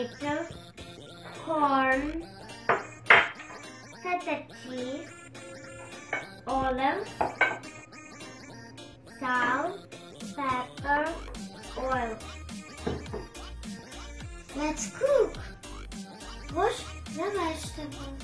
tomato, corn, feta cheese, olives, salt, pepper, oil. Let's cook. Wash the vegetables.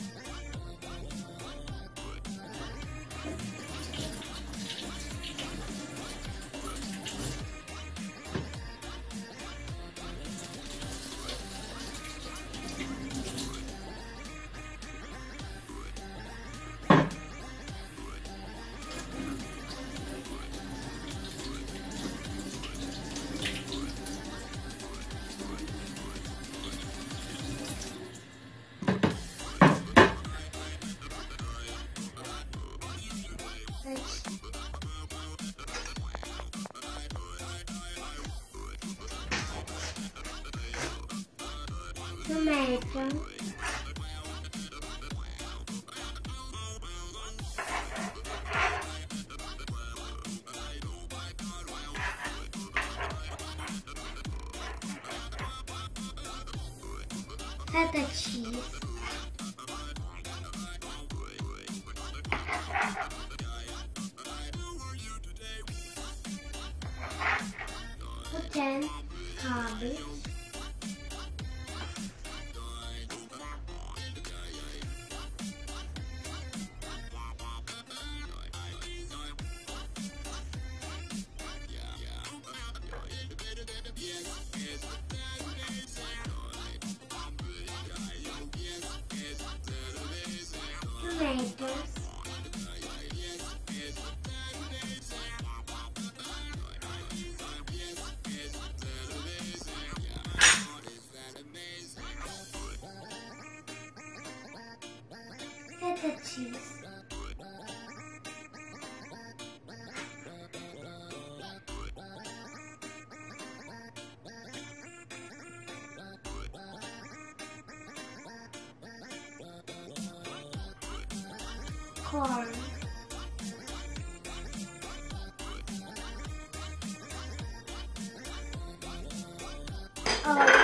Tomato, feta cheese, then cabbage, tomatoes, feta cheese, corn, olives,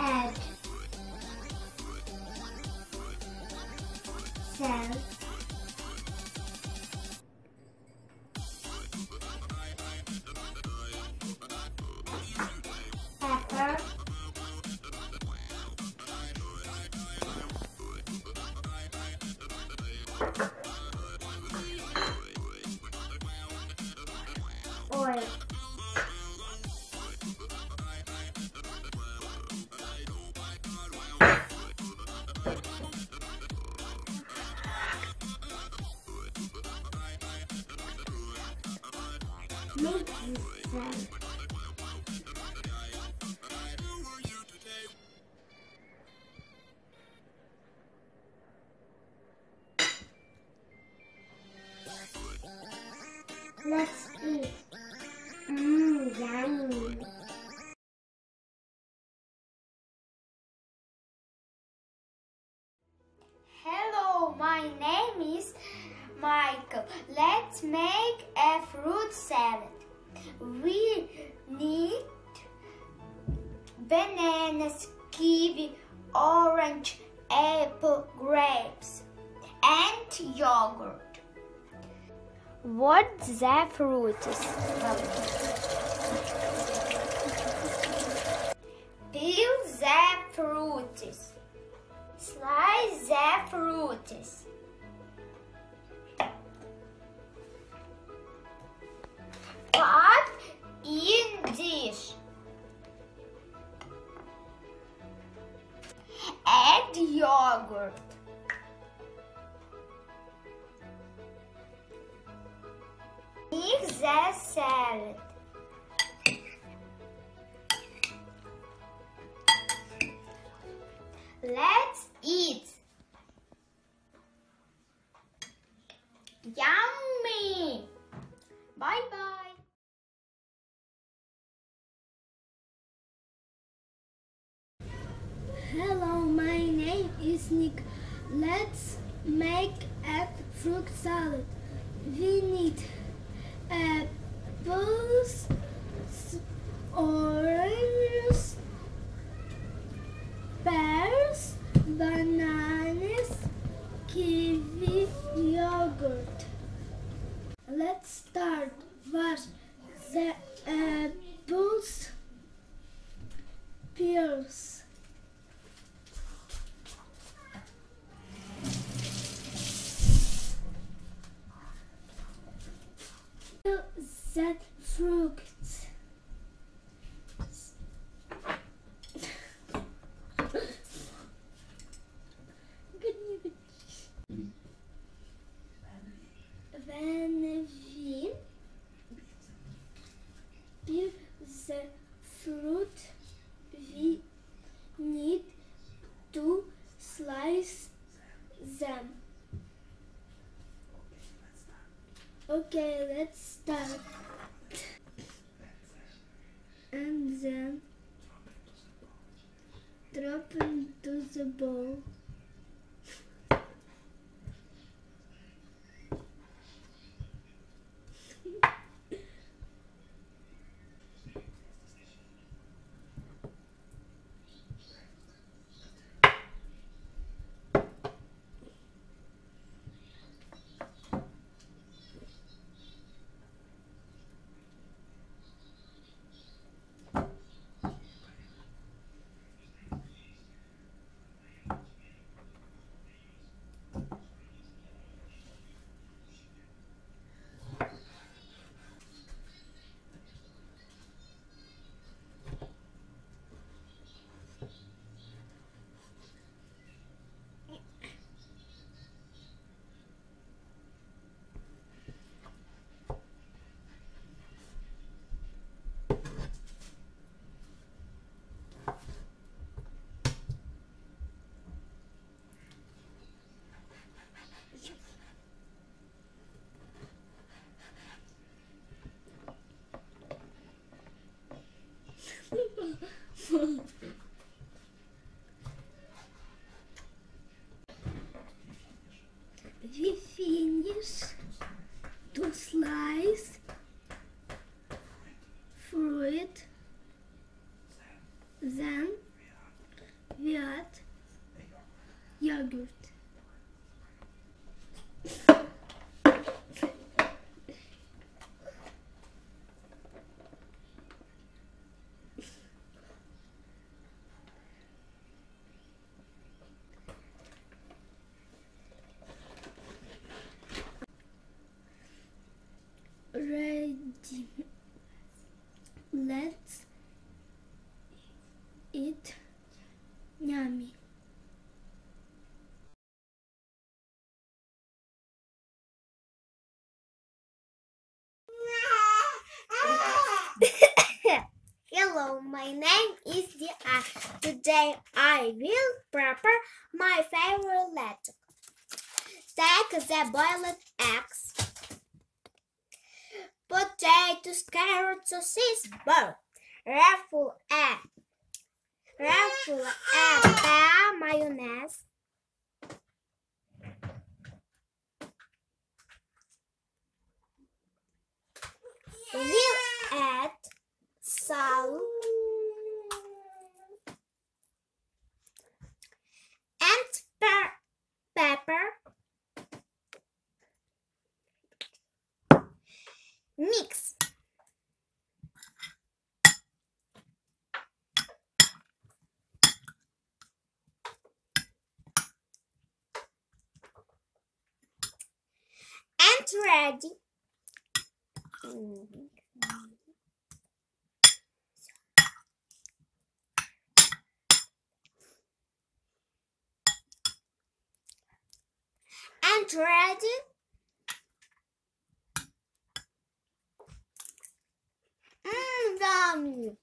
egg, salt, pepper, oil. Make this salad. Let's eat. Yummy. Hello, my name is Michael. Let's make a fruit salad. We need bananas, kiwi, orange, apple, grapes, and yogurt. What the fruits? Peel the fruits. Slice the fruits. Put in dish. Add yogurt. Mix the salad. Let's eat. Yummy! Bye bye. sneak. Let's make a fruit salad. We need apples, oranges, pears, bananas, kiwi, yogurt. Let's start. Wash the apples, peels. Peel the fruits. When we peel the fruit, we need to slice them. Okay, let's start. And then drop into the bowl. We finish to slice fruit, then we add yogurt. Ready. Let's eat. Yummy. Hello, my name is Dia. Today I will prepare my favorite lettuce. Take the boiled eggs, potatoes, carrots, sausages, bowl. Ruffle egg, mayonnaise. We'll add salt and pepper. Mix. And ready. And ready. Yummy.